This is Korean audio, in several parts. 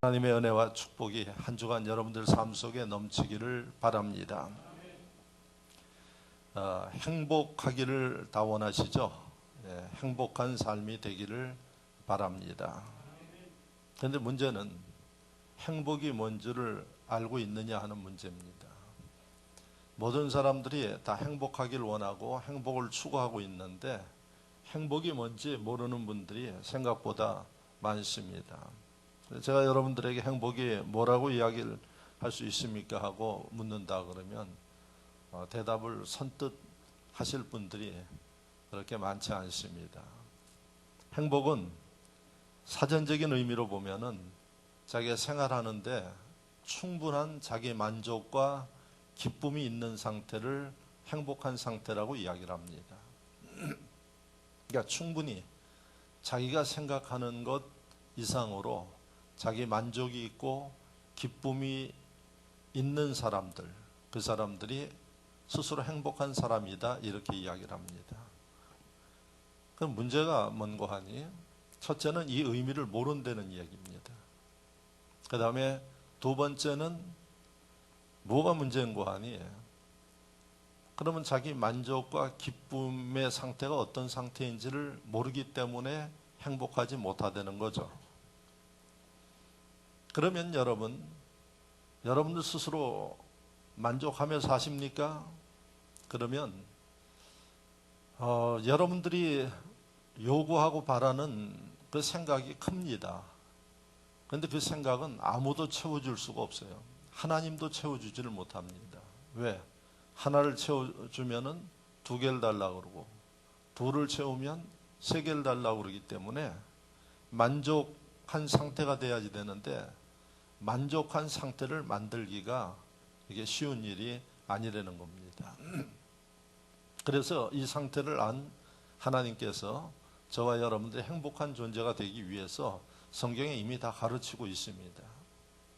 하나님의 은혜와 축복이 한 주간 여러분들 삶 속에 넘치기를 바랍니다. 행복하기를 다 원하시죠? 행복한 삶이 되기를 바랍니다. 그런데 문제는 행복이 뭔지를 알고 있느냐 하는 문제입니다. 모든 사람들이 다 행복하기를 원하고 행복을 추구하고 있는데 행복이 뭔지 모르는 분들이 생각보다 많습니다. 제가 여러분들에게 행복이 뭐라고 이야기를 할 수 있습니까? 하고 묻는다 그러면 대답을 선뜻 하실 분들이 그렇게 많지 않습니다. 행복은 사전적인 의미로 보면은 자기가 생활하는데 충분한 자기 만족과 기쁨이 있는 상태를 행복한 상태라고 이야기를 합니다. 그러니까 충분히 자기가 생각하는 것 이상으로 자기 만족이 있고 기쁨이 있는 사람들, 그 사람들이 스스로 행복한 사람이다 이렇게 이야기를 합니다. 그럼 문제가 뭔고 하니 첫째는 이 의미를 모른다는 이야기입니다. 그 다음에 두 번째는 뭐가 문제인고 하니 그러면 자기 만족과 기쁨의 상태가 어떤 상태인지를 모르기 때문에 행복하지 못하다는 거죠. 그러면 여러분들 스스로 만족하며 사십니까? 그러면 여러분들이 요구하고 바라는 그 생각이 큽니다. 그런데 그 생각은 아무도 채워줄 수가 없어요. 하나님도 채워주지를 못합니다. 왜? 하나를 채워주면은 두 개를 달라고 그러고 둘을 채우면 세 개를 달라고 그러기 때문에 만족한 상태가 돼야지 되는데 만족한 상태를 만들기가 이게 쉬운 일이 아니라는 겁니다. 그래서 이 상태를 안 하나님께서 저와 여러분들이 행복한 존재가 되기 위해서 성경에 이미 다 가르치고 있습니다.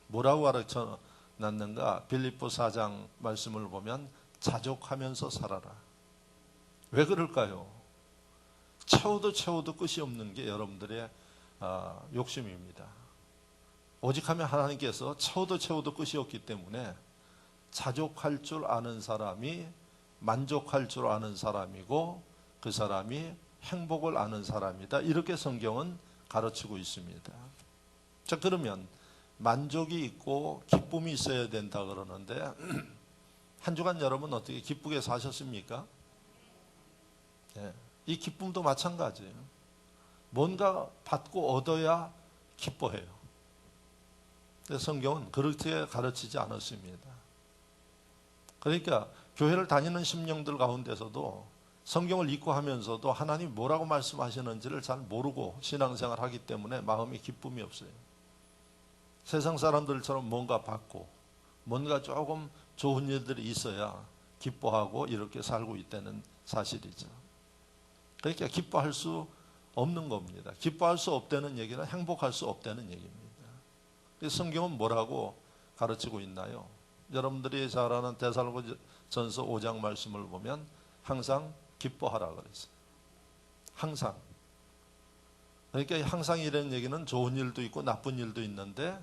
뭐라고 가르쳐 놨는가? 빌립보 4장 말씀을 보면 자족하면서 살아라. 왜 그럴까요? 채워도 끝이 없는 게 여러분들의 욕심입니다. 오직 하면 하나님께서 채워도 끝이 없기 때문에 자족할 줄 아는 사람이 만족할 줄 아는 사람이고 그 사람이 행복을 아는 사람이다. 이렇게 성경은 가르치고 있습니다. 자, 그러면 만족이 있고 기쁨이 있어야 된다 그러는데 한 주간 여러분 어떻게 기쁘게 사셨습니까? 네, 이 기쁨도 마찬가지예요. 뭔가 받고 얻어야 기뻐해요. 성경은 그렇게 가르치지 않았습니다. 그러니까 교회를 다니는 심령들 가운데서도 성경을 읽고 하면서도 하나님이 뭐라고 말씀하시는지를 잘 모르고 신앙생활을 하기 때문에 마음이 기쁨이 없어요. 세상 사람들처럼 뭔가 받고 뭔가 조금 좋은 일들이 있어야 기뻐하고 이렇게 살고 있다는 사실이죠. 그러니까 기뻐할 수 없는 겁니다. 기뻐할 수 없다는 얘기는 행복할 수 없다는 얘기입니다. 성경은 뭐라고 가르치고 있나요? 여러분들이 잘 아는 데살로니가전서 5장 말씀을 보면 항상 기뻐하라 그랬어요. 항상. 그러니까 항상 이라는 얘기는 좋은 일도 있고 나쁜 일도 있는데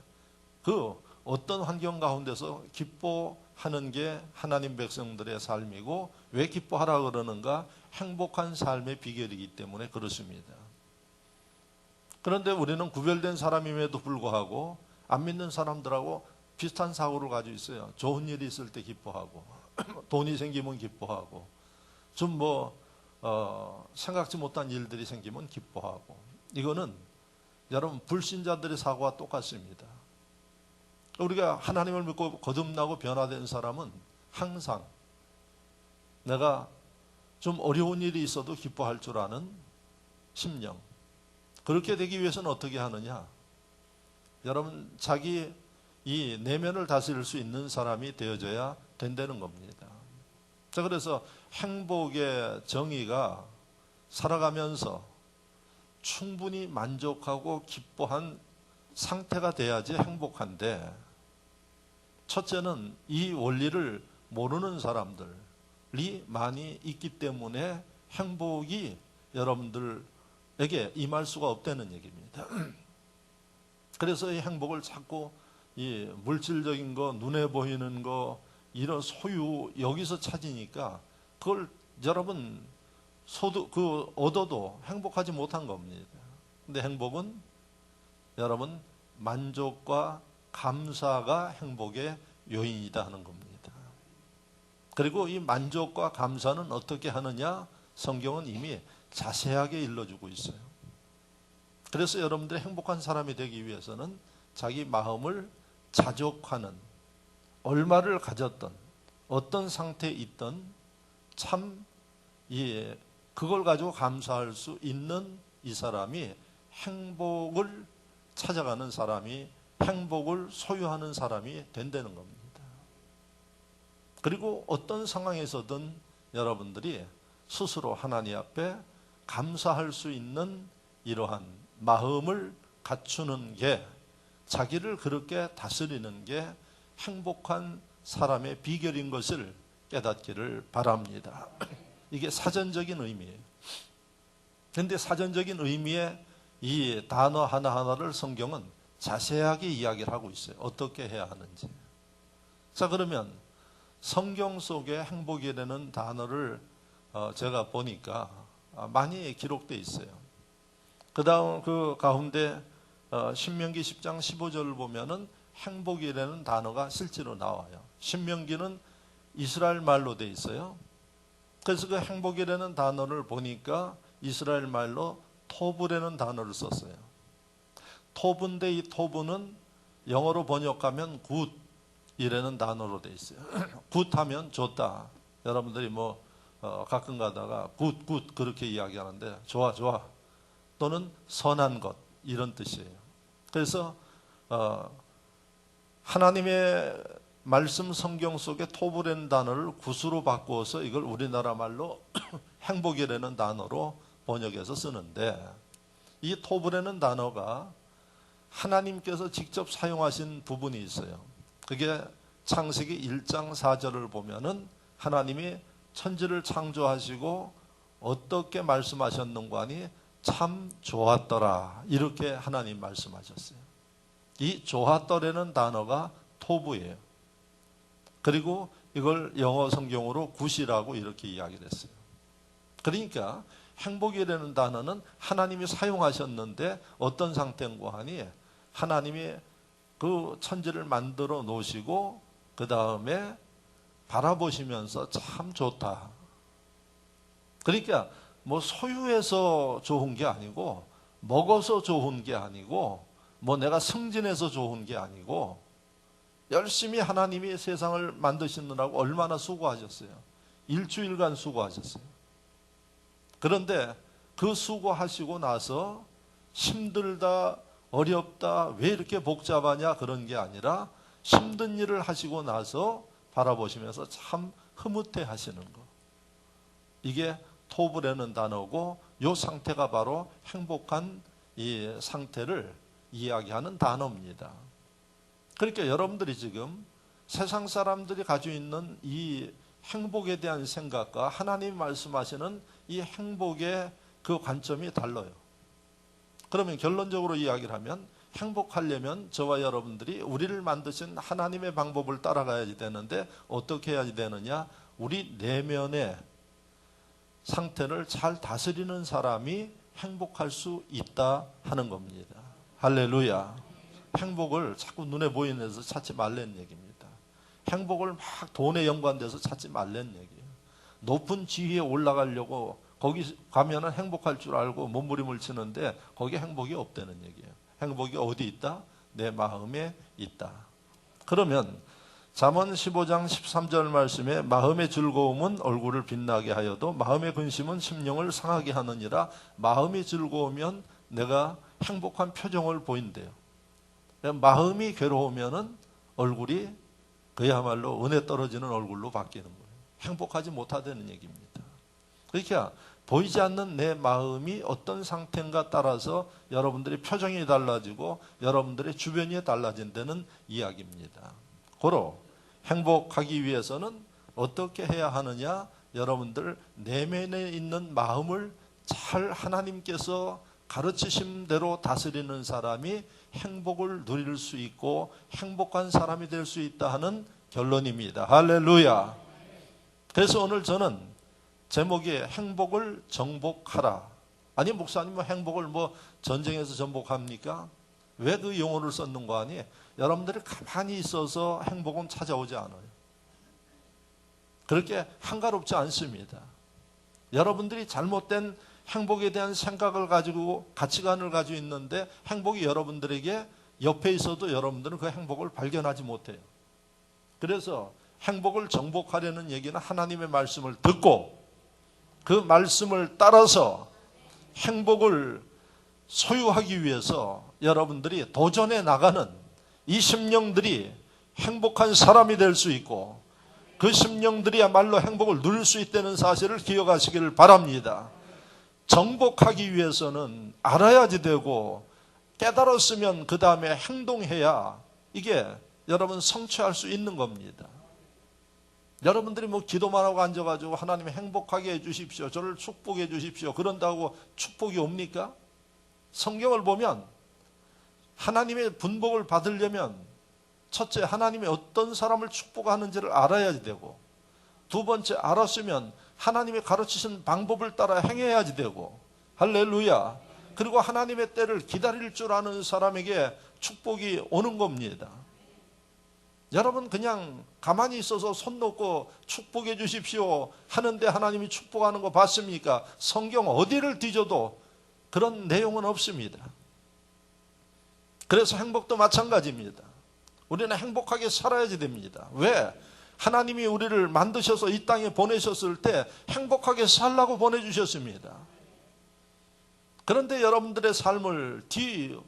그 어떤 환경 가운데서 기뻐하는 게 하나님 백성들의 삶이고 왜 기뻐하라 그러는가? 행복한 삶의 비결이기 때문에 그렇습니다. 그런데 우리는 구별된 사람임에도 불구하고 안 믿는 사람들하고 비슷한 사고를 가지고 있어요. 좋은 일이 있을 때 기뻐하고 돈이 생기면 기뻐하고 좀 생각지 못한 일들이 생기면 기뻐하고 이거는 여러분 불신자들의 사고와 똑같습니다. 우리가 하나님을 믿고 거듭나고 변화된 사람은 항상 내가 좀 어려운 일이 있어도 기뻐할 줄 아는 심령. 그렇게 되기 위해서는 어떻게 하느냐? 여러분 자기 이 내면을 다스릴 수 있는 사람이 되어져야 된다는 겁니다. 자, 그래서 행복의 정의가 살아가면서 충분히 만족하고 기뻐한 상태가 돼야지 행복한데 첫째는 이 원리를 모르는 사람들이 많이 있기 때문에 행복이 여러분들에게 임할 수가 없다는 얘기입니다. 그래서 이 행복을 자꾸 이 물질적인 거, 눈에 보이는 거, 이런 소유 여기서 찾으니까 그걸 여러분 얻어도 행복하지 못한 겁니다. 근데 행복은 여러분 만족과 감사가 행복의 요인이다 하는 겁니다. 그리고 이 만족과 감사는 어떻게 하느냐? 성경은 이미 자세하게 일러주고 있어요. 그래서 여러분들이 행복한 사람이 되기 위해서는 자기 마음을 자족하는, 얼마를 가졌던 어떤 상태에 있던 참 그걸 가지고 감사할 수 있는 이 사람이 행복을 찾아가는 사람이, 행복을 소유하는 사람이 된다는 겁니다. 그리고 어떤 상황에서든 여러분들이 스스로 하나님 앞에 감사할 수 있는 이러한 마음을 갖추는 게, 자기를 그렇게 다스리는 게 행복한 사람의 비결인 것을 깨닫기를 바랍니다. 이게 사전적인 의미예요. 그런데 사전적인 의미의 이 단어 하나하나를 성경은 자세하게 이야기를 하고 있어요. 어떻게 해야 하는지. 자, 그러면 성경 속에 행복이라는 단어를 제가 보니까 많이 기록되어 있어요. 그 다음 그 가운데 신명기 10장 15절을 보면은 행복이라는 단어가 실제로 나와요. 신명기는 이스라엘 말로 되어 있어요. 그래서 그 행복이라는 단어를 보니까 이스라엘 말로 토브라는 단어를 썼어요. 토브인데 이 토브는 영어로 번역하면 굿이라는 단어로 되어 있어요. 굿하면 좋다. 여러분들이 가끔 가다가 굿 그렇게 이야기하는데 좋아 또는 선한 것 이런 뜻이에요. 그래서 하나님의 말씀 성경 속에 토브라는 단어를 굿으로 바꾸어서 이걸 우리나라 말로 행복이라는 단어로 번역해서 쓰는데, 이 토브라는 단어가 하나님께서 직접 사용하신 부분이 있어요. 그게 창세기 1장 4절을 보면은 하나님이 천지를 창조하시고 어떻게 말씀하셨는가 하니 참 좋았더라, 이렇게 하나님 말씀하셨어요. 이 좋았더라는 단어가 토브예요. 그리고 이걸 영어 성경으로 굿이라고 이렇게 이야기를 했어요. 그러니까 행복이라는 단어는 하나님이 사용하셨는데 어떤 상태인가 하니 하나님이 그 천지를 만들어 놓으시고 그 다음에 바라보시면서 참 좋다. 그러니까 소유해서 좋은 게 아니고, 먹어서 좋은 게 아니고, 내가 승진해서 좋은 게 아니고, 열심히 하나님이 세상을 만드시느라고 얼마나 수고하셨어요. 일주일간 수고하셨어요. 그런데 그 수고하시고 나서 힘들다, 어렵다, 왜 이렇게 복잡하냐 그런 게 아니라 힘든 일을 하시고 나서 바라보시면서 참 흐뭇해 하시는 거. 이게 토브라는 단어고, 이 상태가 바로 행복한 이 상태를 이야기하는 단어입니다. 그러니까 여러분들이 지금 세상 사람들이 가지고 있는 이 행복에 대한 생각과 하나님이 말씀하시는 이 행복의 그 관점이 달라요. 그러면 결론적으로 이야기를 하면 행복하려면 저와 여러분들이 우리를 만드신 하나님의 방법을 따라가야지 되는데, 어떻게 해야지 되느냐? 우리 내면의 상태를 잘 다스리는 사람이 행복할 수 있다 하는 겁니다. 할렐루야. 행복을 자꾸 눈에 보이는 데서 찾지 말라는 얘기입니다. 행복을 막 돈에 연관돼서 찾지 말라는 얘기예요. 높은 지위에 올라가려고 거기 가면은 행복할 줄 알고 몸부림을 치는데 거기에 행복이 없다는 얘기예요. 행복이 어디 있다? 내 마음에 있다. 그러면 잠언 15장 13절 말씀에 마음의 즐거움은 얼굴을 빛나게 하여도 마음의 근심은 심령을 상하게 하느니라. 마음이 즐거우면 내가 행복한 표정을 보인대요. 마음이 괴로우면은 얼굴이 그야말로 은혜 떨어지는 얼굴로 바뀌는 거예요. 행복하지 못하다는 얘기입니다. 그러니까 보이지 않는 내 마음이 어떤 상태인가 따라서 여러분들의 표정이 달라지고 여러분들의 주변이 달라진다는 이야기입니다. 고로 행복하기 위해서는 어떻게 해야 하느냐? 여러분들 내면에 있는 마음을 잘 하나님께서 가르치신 대로 다스리는 사람이 행복을 누릴 수 있고 행복한 사람이 될 수 있다 하는 결론입니다. 할렐루야. 그래서 오늘 저는 제목이 행복을 정복하라. 아니 목사님 행복을 전쟁에서 정복합니까? 왜 그 용어를 썼는가 하니 여러분들이 가만히 있어서 행복은 찾아오지 않아요. 그렇게 한가롭지 않습니다. 여러분들이 잘못된 행복에 대한 생각을 가지고 가치관을 가지고 있는데 행복이 여러분들에게 옆에 있어도 여러분들은 그 행복을 발견하지 못해요. 그래서 행복을 정복하려는 얘기는 하나님의 말씀을 듣고 그 말씀을 따라서 행복을 소유하기 위해서 여러분들이 도전해 나가는 이 심령들이 행복한 사람이 될 수 있고 그 심령들이야말로 행복을 누릴 수 있다는 사실을 기억하시기를 바랍니다. 정복하기 위해서는 알아야지 되고 깨달았으면 그 다음에 행동해야 이게 여러분 성취할 수 있는 겁니다. 여러분들이 기도만 하고 앉아가지고 하나님 행복하게 해주십시오, 저를 축복해 주십시오 그런다고 축복이 옵니까? 성경을 보면 하나님의 분복을 받으려면 첫째 하나님이 어떤 사람을 축복하는지를 알아야지 되고 두 번째 알았으면 하나님이 가르치신 방법을 따라 행해야지 되고 할렐루야. 그리고 하나님의 때를 기다릴 줄 아는 사람에게 축복이 오는 겁니다. 여러분 그냥 가만히 있어서 손 놓고 축복해 주십시오 하는데 하나님이 축복하는 거 봤습니까? 성경 어디를 뒤져도 그런 내용은 없습니다. 그래서 행복도 마찬가지입니다. 우리는 행복하게 살아야지 됩니다. 왜? 하나님이 우리를 만드셔서 이 땅에 보내셨을 때 행복하게 살라고 보내주셨습니다. 그런데 여러분들의 삶을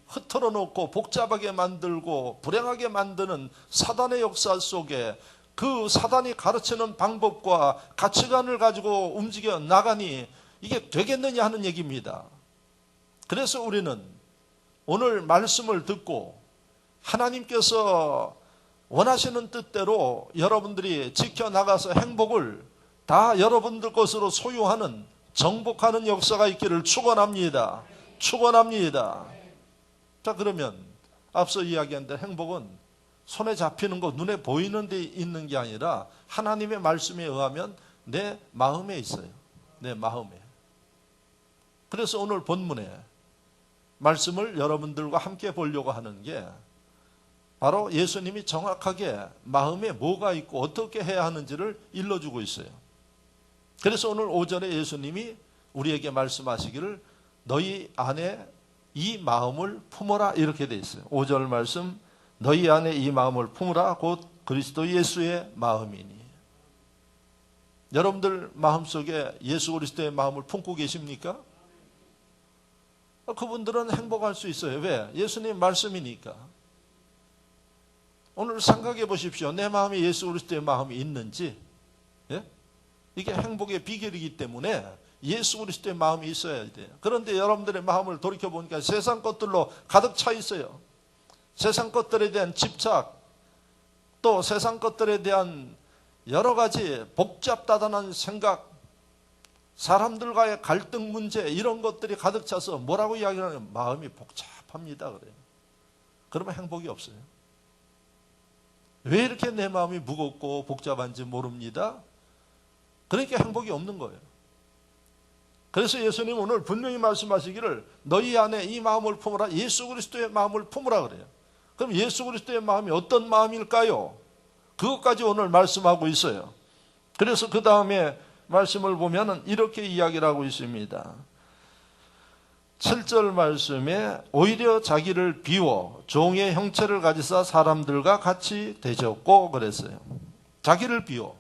흐트러 놓고 복잡하게 만들고 불행하게 만드는 사단의 역사 속에 그 사단이 가르치는 방법과 가치관을 가지고 움직여 나가니 이게 되겠느냐 하는 얘기입니다. 그래서 우리는 오늘 말씀을 듣고 하나님께서 원하시는 뜻대로 여러분들이 지켜나가서 행복을 다 여러분들 것으로 소유하는 정복하는 역사가 있기를 축원합니다. 축원합니다. 자, 그러면 앞서 이야기한 대로 행복은 손에 잡히는 거 눈에 보이는 데 있는 게 아니라 하나님의 말씀에 의하면 내 마음에 있어요. 내 마음에. 그래서 오늘 본문에 말씀을 여러분들과 함께 보려고 하는 게 바로 예수님이 정확하게 마음에 뭐가 있고 어떻게 해야 하는지를 일러주고 있어요. 그래서 오늘 5절에 예수님이 우리에게 말씀하시기를 너희 안에 이 마음을 품어라 이렇게 돼 있어요. 5절 말씀 너희 안에 이 마음을 품으라 곧 그리스도 예수의 마음이니. 여러분들 마음속에 예수 그리스도의 마음을 품고 계십니까? 그분들은 행복할 수 있어요. 왜? 예수님 말씀이니까. 오늘 생각해 보십시오. 내 마음에 예수 그리스도의 마음이 있는지. 예? 이게 행복의 비결이기 때문에 예수 그리스도의 마음이 있어야 돼요. 그런데 여러분들의 마음을 돌이켜보니까 세상 것들로 가득 차 있어요. 세상 것들에 대한 집착, 또 세상 것들에 대한 여러 가지 복잡다단한 생각, 사람들과의 갈등 문제 이런 것들이 가득 차서 뭐라고 이야기하냐면 마음이 복잡합니다 그래요. 그러면 행복이 없어요. 왜 이렇게 내 마음이 무겁고 복잡한지 모릅니다. 그러니까 행복이 없는 거예요. 그래서 예수님 오늘 분명히 말씀하시기를 너희 안에 이 마음을 품으라, 예수 그리스도의 마음을 품으라 그래요. 그럼 예수 그리스도의 마음이 어떤 마음일까요? 그것까지 오늘 말씀하고 있어요. 그래서 그 다음에 말씀을 보면 이렇게 이야기를 하고 있습니다. 7절 말씀에 오히려 자기를 비워 종의 형체를 가지사 사람들과 같이 되셨고 그랬어요. 자기를 비워.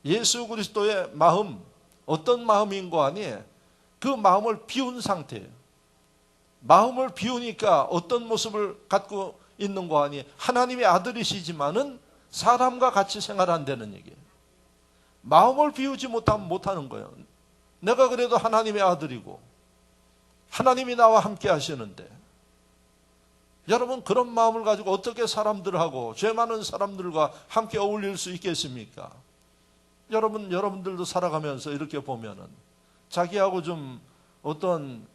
예수 그리스도의 마음, 어떤 마음인 거 아니? 그 마음을 비운 상태예요. 마음을 비우니까 어떤 모습을 갖고 있는 거 아니? 하나님의 아들이시지만은 사람과 같이 생활한다는 얘기예요. 마음을 비우지 못하면 못하는 거예요. 내가 그래도 하나님의 아들이고 하나님이 나와 함께 하시는데 여러분 그런 마음을 가지고 어떻게 사람들하고 죄 많은 사람들과 함께 어울릴 수 있겠습니까? 여러분들도 살아가면서 이렇게 보면은 자기하고 좀 어떤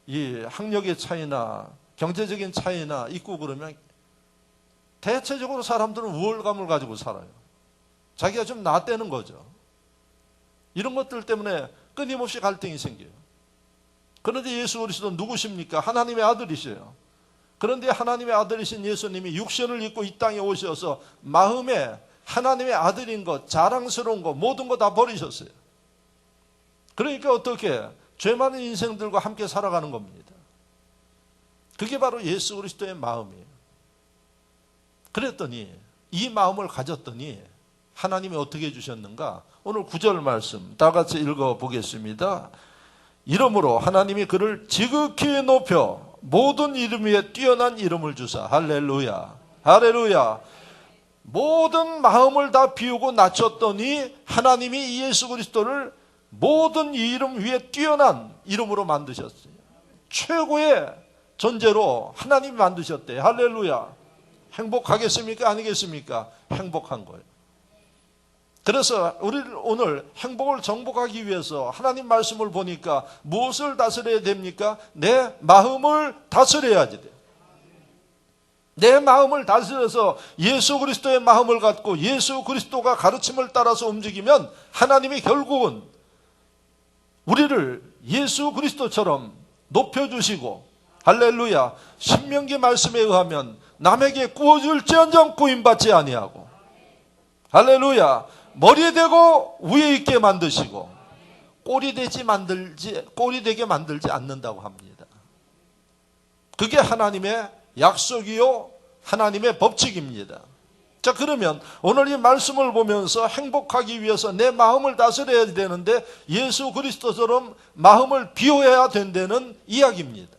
이 학력의 차이나 경제적인 차이나 있고 그러면 대체적으로 사람들은 우월감을 가지고 살아요. 자기가 좀 낫다는 거죠. 이런 것들 때문에 끊임없이 갈등이 생겨요. 그런데 예수 그리스도는 누구십니까? 하나님의 아들이셔요. 그런데 하나님의 아들이신 예수님이 육신을 입고 이 땅에 오셔서 마음에 하나님의 아들인 것, 자랑스러운 것, 모든 거 다 버리셨어요. 그러니까 어떻게 죄 많은 인생들과 함께 살아가는 겁니다. 그게 바로 예수 그리스도의 마음이에요. 그랬더니 이 마음을 가졌더니 하나님이 어떻게 해주셨는가? 오늘 9절 말씀 다 같이 읽어보겠습니다. 이러므로 하나님이 그를 지극히 높여 모든 이름 위에 뛰어난 이름을 주사. 할렐루야, 할렐루야. 모든 마음을 다 비우고 낮췄더니 하나님이 이 예수 그리스도를 모든 이름 위에 뛰어난 이름으로 만드셨어요. 최고의 존재로 하나님이 만드셨대요. 할렐루야. 행복하겠습니까? 아니겠습니까? 행복한 거예요. 그래서 우리를 오늘 행복을 정복하기 위해서 하나님 말씀을 보니까 무엇을 다스려야 됩니까? 내 마음을 다스려야지 돼요. 내 마음을 다스려서 예수 그리스도의 마음을 갖고 예수 그리스도가 가르침을 따라서 움직이면 하나님이 결국은 우리를 예수 그리스도처럼 높여주시고, 할렐루야, 신명기 말씀에 의하면 남에게 구워줄지언정 구임받지 아니하고, 할렐루야, 머리에 대고 위에 있게 만드시고 꼴이 되게 만들지 않는다고 합니다. 그게 하나님의 약속이요 하나님의 법칙입니다. 자, 그러면 오늘 이 말씀을 보면서 행복하기 위해서 내 마음을 다스려야 되는데 예수 그리스도처럼 마음을 비워야 된다는 이야기입니다.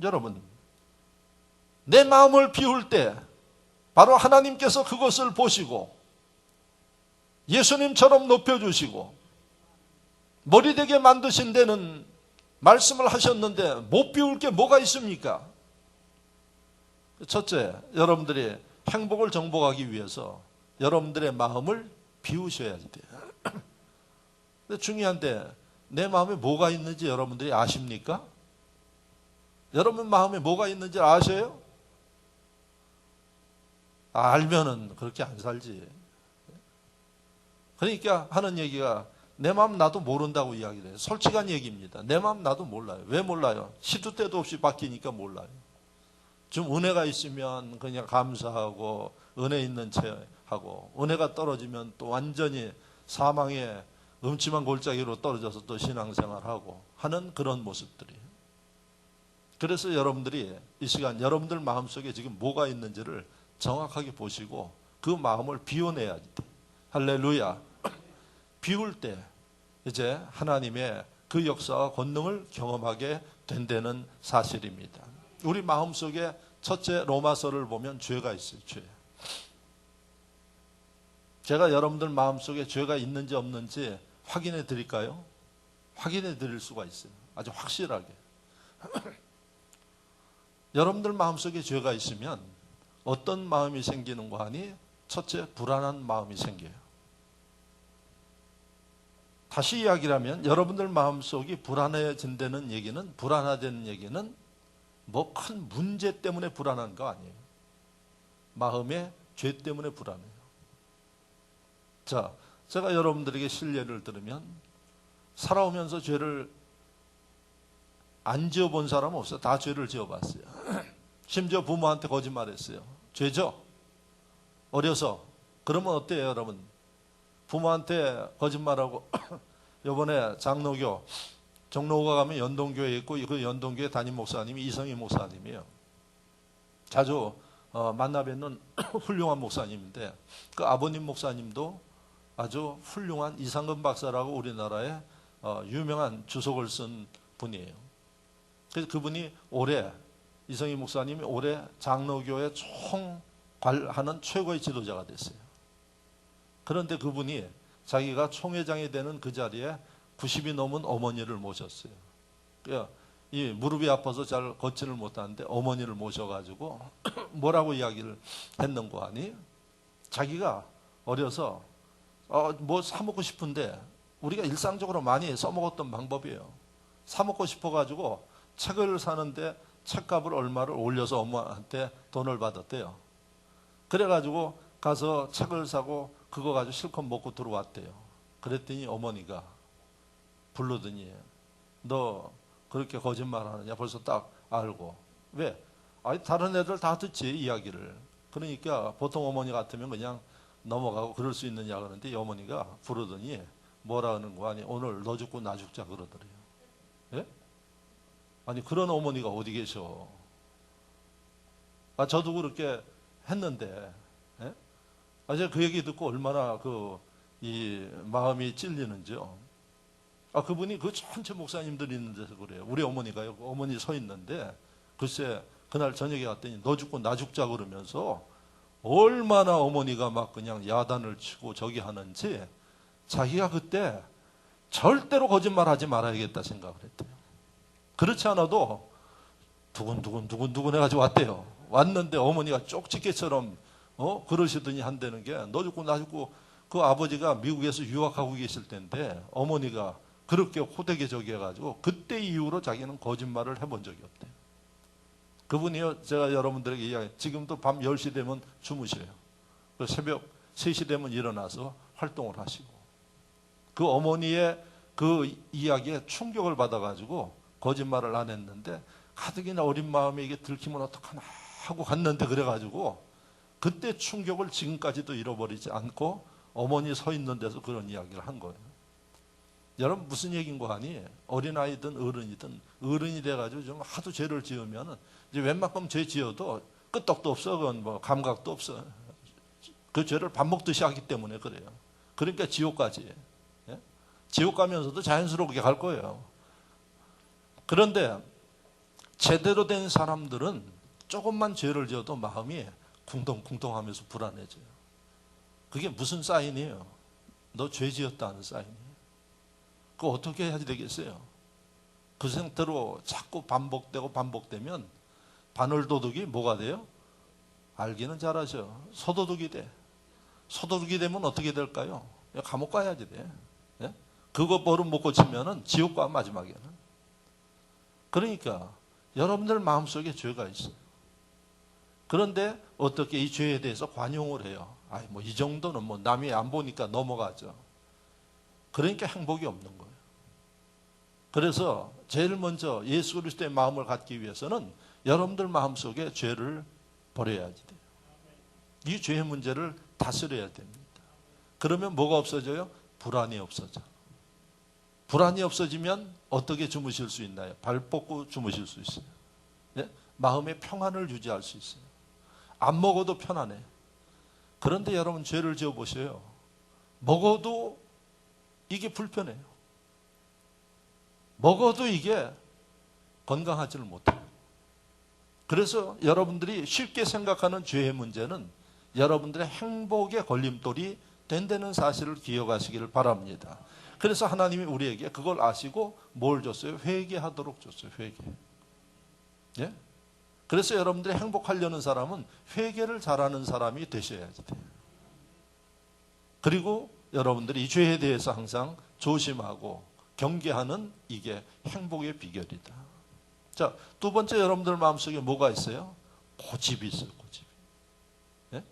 여러분, 내 마음을 비울 때 바로 하나님께서 그것을 보시고 예수님처럼 높여주시고 머리 되게 만드신 데는 말씀을 하셨는데 못 비울 게 뭐가 있습니까? 첫째, 여러분들이 행복을 정복하기 위해서 여러분들의 마음을 비우셔야 돼요. 근데 중요한데 내 마음에 뭐가 있는지 여러분들이 아십니까? 여러분 마음에 뭐가 있는지 아셔요? 알면은 그렇게 안 살지. 그러니까 하는 얘기가 내 마음 나도 모른다고 이야기를 해요. 솔직한 얘기입니다. 내 마음 나도 몰라요. 왜 몰라요? 시도 때도 없이 바뀌니까 몰라요. 좀 은혜가 있으면 그냥 감사하고 은혜 있는 채 하고, 은혜가 떨어지면 또 완전히 사망의 음침한 골짜기로 떨어져서 또 신앙생활하고 하는 그런 모습들이에요. 그래서 여러분들이 이 시간 여러분들 마음속에 지금 뭐가 있는지를 정확하게 보시고 그 마음을 비워내야 돼. 할렐루야. 비울 때 이제 하나님의 그 역사와 권능을 경험하게 된다는 사실입니다. 우리 마음속에 첫째 로마서를 보면 죄가 있어요. 죄. 제가 여러분들 마음속에 죄가 있는지 없는지 확인해 드릴까요? 확인해 드릴 수가 있어요. 아주 확실하게. 여러분들 마음속에 죄가 있으면 어떤 마음이 생기는 거 하니? 첫째, 불안한 마음이 생겨요. 다시 이야기를 하면 여러분들 마음속이 불안해진다는 얘기는, 불안하다는 얘기는 뭐 큰 문제 때문에 불안한 거 아니에요. 마음의 죄 때문에 불안해요. 자, 제가 여러분들에게 실례를 들으면 살아오면서 죄를 안 지어본 사람은 없어요. 다 죄를 지어봤어요. 심지어 부모한테 거짓말했어요. 죄죠? 어려서. 그러면 어때요, 여러분? 부모한테 거짓말하고 이번에 장로교 종로가 가면 연동교회에 있고 그 연동교회 담임 목사님이 이성희 목사님이에요. 자주 만나 뵙는 훌륭한 목사님인데 그 아버님 목사님도 아주 훌륭한 이상근 박사라고 우리나라에 유명한 주석을 쓴 분이에요. 그래서 그분이 올해 이성희 목사님이 올해 장로교회 총괄하는 최고의 지도자가 됐어요. 그런데 그분이 자기가 총회장이 되는 그 자리에 90이 넘은 어머니를 모셨어요. 그러니까 이 무릎이 아파서 잘 걷지를 못하는데 어머니를 모셔가지고 뭐라고 이야기를 했는고 하니 자기가 어려서 뭐 사먹고 싶은데 우리가 일상적으로 많이 써먹었던 방법이에요. 사먹고 싶어가지고 책을 사는데 책값을 얼마를 올려서 엄마한테 돈을 받았대요. 그래가지고 가서 책을 사고 그거 가지고 실컷 먹고 들어왔대요. 그랬더니 어머니가 부르더니 너 그렇게 거짓말하느냐 벌써 딱 알고. 왜? 아니 다른 애들 다 듣지 이야기를. 그러니까 보통 어머니 같으면 그냥 넘어가고 그럴 수 있느냐 그러는데 이 어머니가 부르더니 뭐라 하는 거 아니 오늘 너 죽고 나 죽자 그러더래요. 예? 아니 그런 어머니가 어디 계셔? 저도 그렇게 했는데, 예? 제가 그 얘기 듣고 얼마나 이 마음이 찔리는지요. 그분이 그 전체 목사님들이 있는 데서 그래요. 우리 어머니가요. 어머니 서 있는데 글쎄 그날 저녁에 갔더니 너 죽고 나 죽자 그러면서 얼마나 어머니가 막 그냥 야단을 치고 저기 하는지 자기가 그때 절대로 거짓말하지 말아야겠다 생각을 했대요. 그렇지 않아도 두근두근 해가지고 왔대요. 왔는데 어머니가 쪽집게처럼 그러시더니 한다는 게 너 죽고 나 죽고 그 아버지가 미국에서 유학하고 계실 때인데 어머니가 그렇게 호되게 저기 해가지고 그때 이후로 자기는 거짓말을 해본 적이 없대요. 그분이요 제가 여러분들에게 이야기해요. 지금도 밤 10시 되면 주무셔요. 새벽 3시 되면 일어나서 활동을 하시고 그 어머니의 그 이야기에 충격을 받아가지고 거짓말을 안 했는데 가뜩이나 어린 마음에 이게 들키면 어떡하나 하고 갔는데 그래가지고 그때 충격을 지금까지도 잃어버리지 않고 어머니 서 있는 데서 그런 이야기를 한 거예요. 여러분 무슨 얘기인 거 아니? 어린아이든 어른이든 어른이 돼가지고 좀 하도 죄를 지으면 이제 웬만큼 죄 지어도 끄떡도 없어. 그건 뭐 감각도 없어. 그 죄를 밥 먹듯이 하기 때문에 그래요. 그러니까 지옥까지. 예? 지옥 가면서도 자연스럽게 갈 거예요. 그런데 제대로 된 사람들은 조금만 죄를 지어도 마음이 쿵덩쿵덩하면서 불안해져요. 그게 무슨 사인이에요? 너 죄 지었다는 사인이에요. 그거 어떻게 해야 되겠어요? 그 상태로 자꾸 반복되면 바늘도둑이 뭐가 돼요? 알기는 잘하죠. 소도둑이 돼. 소도둑이 되면 어떻게 될까요? 감옥 가야지 돼. 예? 그거 버릇 못 고치면은 지옥 가 마지막에는. 그러니까 여러분들 마음속에 죄가 있어요. 그런데 어떻게 이 죄에 대해서 관용을 해요? 뭐 이 정도는 뭐 남이 안 보니까 넘어가죠. 그러니까 행복이 없는 거예요. 그래서 제일 먼저 예수 그리스도의 마음을 갖기 위해서는 여러분들 마음속에 죄를 버려야지 돼요. 이 죄의 문제를 다스려야 됩니다. 그러면 뭐가 없어져요? 불안이 없어져. 불안이 없어지면 어떻게 주무실 수 있나요? 발 뻗고 주무실 수 있어요. 네? 마음의 평안을 유지할 수 있어요. 안 먹어도 편안해. 그런데 여러분 죄를 지어 보세요. 먹어도 이게 불편해요. 먹어도 이게 건강하지를 못해요. 그래서 여러분들이 쉽게 생각하는 죄의 문제는 여러분들의 행복의 걸림돌이 된다는 사실을 기억하시기를 바랍니다. 그래서 하나님이 우리에게 그걸 아시고 뭘 줬어요? 회개하도록 줬어요. 회개. 예? 그래서 여러분들이 행복하려는 사람은 회개를 잘하는 사람이 되셔야지 돼요. 그리고 여러분들이 이 죄에 대해서 항상 조심하고 경계하는 이게 행복의 비결이다. 자, 두 번째 여러분들 마음속에 뭐가 있어요? 고집이 있어요. 고집. 예?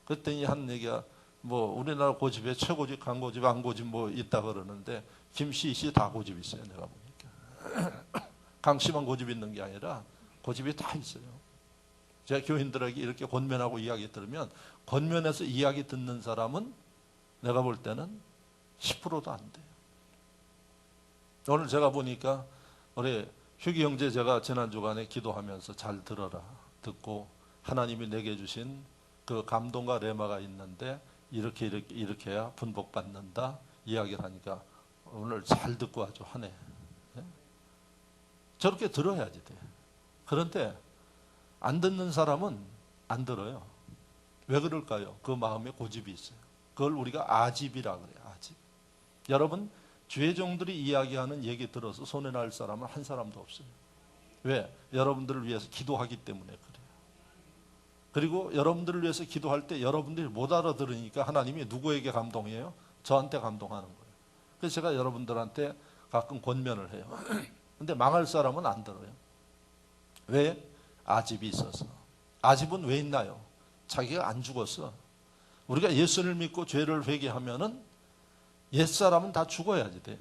그랬더니 한 얘기가 뭐 우리나라 고집에 최고집, 강고집, 안고집 뭐 있다 그러는데 김씨 씨 다 고집 있어요. 내가 보니까. 강씨만 고집 있는 게 아니라 고집이 다 있어요. 제가 교인들에게 이렇게 권면하고 이야기 들으면 권면해서 이야기 듣는 사람은 내가 볼 때는 10%도 안 돼요. 오늘 제가 보니까 우리 휴기 형제 제가 지난 주간에 기도하면서 잘 들어라 듣고 하나님이 내게 주신 그 감동과 레마가 있는데 이렇게 해야 분복받는다 이야기를 하니까 오늘 잘 듣고 아주 하네. 네? 저렇게 들어야지 돼. 그런데 안 듣는 사람은 안 들어요. 왜 그럴까요? 그 마음에 고집이 있어요. 그걸 우리가 아집이라 그래요. 아집. 여러분 죄종들이 이야기하는 얘기 들어서 손해날 사람은 한 사람도 없어요. 왜? 여러분들을 위해서 기도하기 때문에 그래요. 그리고 여러분들을 위해서 기도할 때 여러분들이 못 알아들으니까 하나님이 누구에게 감동해요? 저한테 감동하는 거예요. 그래서 제가 여러분들한테 가끔 권면을 해요. 근데 망할 사람은 안 들어요. 왜? 아집이 있어서. 아집은 왜 있나요? 자기가 안 죽었어. 우리가 예수를 믿고 죄를 회개하면은 옛사람은 다 죽어야지 돼.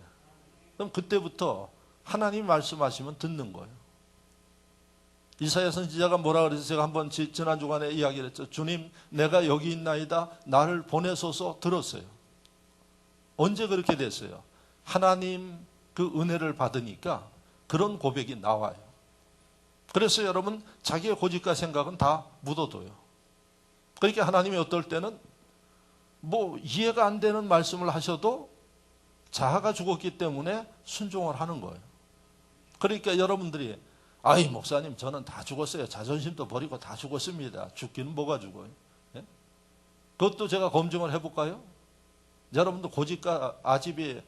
그럼 그때부터 하나님 말씀하시면 듣는 거예요. 이사야 선지자가 뭐라 그래서 제가 한번 지난 주간에 이야기를 했죠. 주님, 내가 여기 있나이다. 나를 보내소서 들었어요. 언제 그렇게 됐어요? 하나님 그 은혜를 받으니까 그런 고백이 나와요. 그래서 여러분, 자기의 고집과 생각은 다 묻어둬요. 그러니까 하나님이 어떨 때는 뭐 이해가 안 되는 말씀을 하셔도 자아가 죽었기 때문에 순종을 하는 거예요. 그러니까 여러분들이 아이 목사님 저는 다 죽었어요. 자존심도 버리고 다 죽었습니다. 죽기는 뭐가 죽어요? 예? 그것도 제가 검증을 해볼까요? 여러분도 고집과 아집이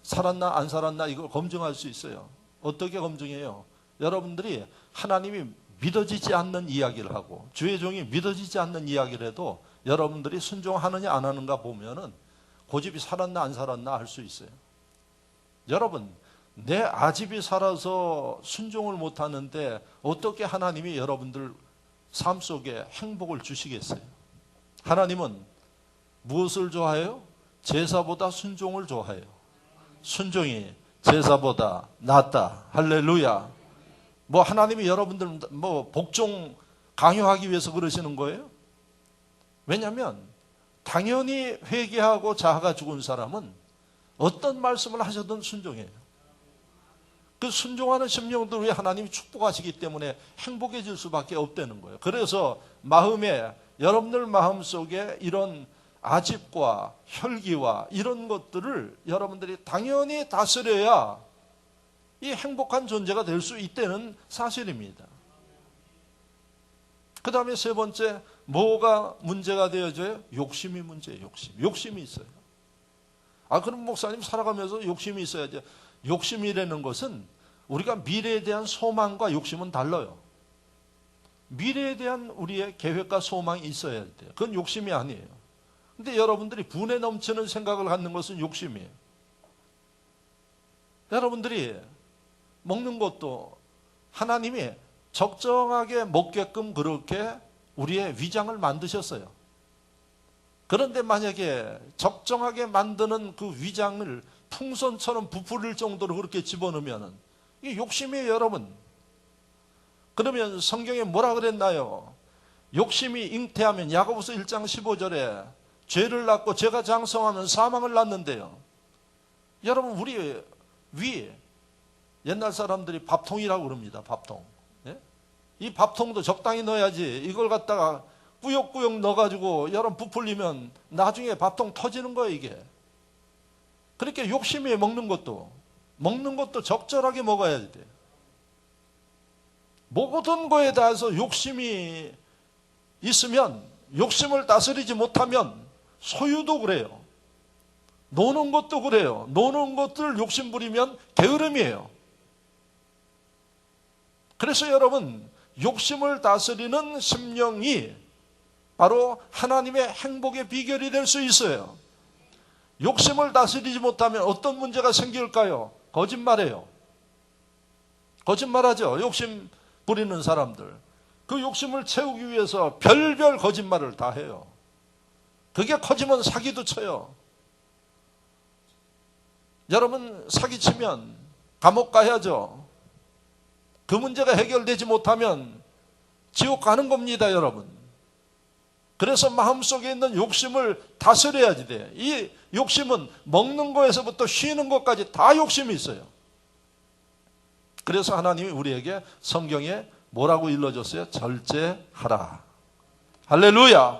살았나 안 살았나 이걸 검증할 수 있어요. 어떻게 검증해요? 여러분들이 하나님이 믿어지지 않는 이야기를 하고 주의 종이 믿어지지 않는 이야기를 해도 여러분들이 순종하느냐 안 하는가 보면은 고집이 살았나 안 살았나 알 수 있어요. 여러분, 내 아집이 살아서 순종을 못하는데 어떻게 하나님이 여러분들 삶 속에 행복을 주시겠어요? 하나님은 무엇을 좋아해요? 제사보다 순종을 좋아해요. 순종이 제사보다 낫다. 할렐루야. 뭐 하나님이 여러분들 뭐 복종 강요하기 위해서 그러시는 거예요? 왜냐하면 당연히 회개하고 자아가 죽은 사람은 어떤 말씀을 하셔도 순종해요. 그 순종하는 심령들 위해 하나님이 축복하시기 때문에 행복해질 수밖에 없다는 거예요. 그래서 여러분들 마음속에 이런 아집과 혈기와 이런 것들을 여러분들이 당연히 다스려야 이 행복한 존재가 될 수 있다는 사실입니다. 그 다음에 세 번째, 뭐가 문제가 되어져요? 욕심이 문제예요. 욕심이 있어요. 그럼 목사님 살아가면서 욕심이 있어야죠. 욕심이라는 것은 우리가 미래에 대한 소망과 욕심은 달라요. 미래에 대한 우리의 계획과 소망이 있어야 돼요. 그건 욕심이 아니에요. 근데 여러분들이 분에 넘치는 생각을 갖는 것은 욕심이에요. 여러분들이 먹는 것도 하나님이 적정하게 먹게끔 그렇게 우리의 위장을 만드셨어요. 그런데 만약에 적정하게 만드는 그 위장을 풍선처럼 부풀릴 정도로 그렇게 집어넣으면 이게 욕심이에요, 여러분. 그러면 성경에 뭐라 그랬나요? 욕심이 잉태하면 야고보서 1장 15절에 죄를 낳고 죄가 장성하면 사망을 낳는데요. 여러분, 우리 위 옛날 사람들이 밥통이라고 그럽니다. 밥통. 예? 이 밥통도 적당히 넣어야지. 이걸 갖다가 꾸역꾸역 넣어가지고 여러분 부풀리면 나중에 밥통 터지는 거예요, 이게. 그렇게 욕심이 먹는 것도 적절하게 먹어야 돼. 모든 거에 대해서 욕심이 있으면, 욕심을 다스리지 못하면 소유도 그래요. 노는 것도 그래요. 노는 것들 욕심 부리면 게으름이에요. 그래서 여러분, 욕심을 다스리는 심령이 바로 하나님의 행복의 비결이 될 수 있어요. 욕심을 다스리지 못하면 어떤 문제가 생길까요? 거짓말해요. 거짓말하죠. 욕심 부리는 사람들. 그 욕심을 채우기 위해서 별별 거짓말을 다 해요. 그게 커지면 사기도 쳐요. 여러분, 사기치면 감옥 가야죠. 그 문제가 해결되지 못하면 지옥 가는 겁니다, 여러분. 그래서 마음속에 있는 욕심을 다스려야지 돼. 이 욕심은 먹는 거에서부터 쉬는 것까지 다 욕심이 있어요. 그래서 하나님이 우리에게 성경에 뭐라고 일러줬어요? 절제하라. 할렐루야.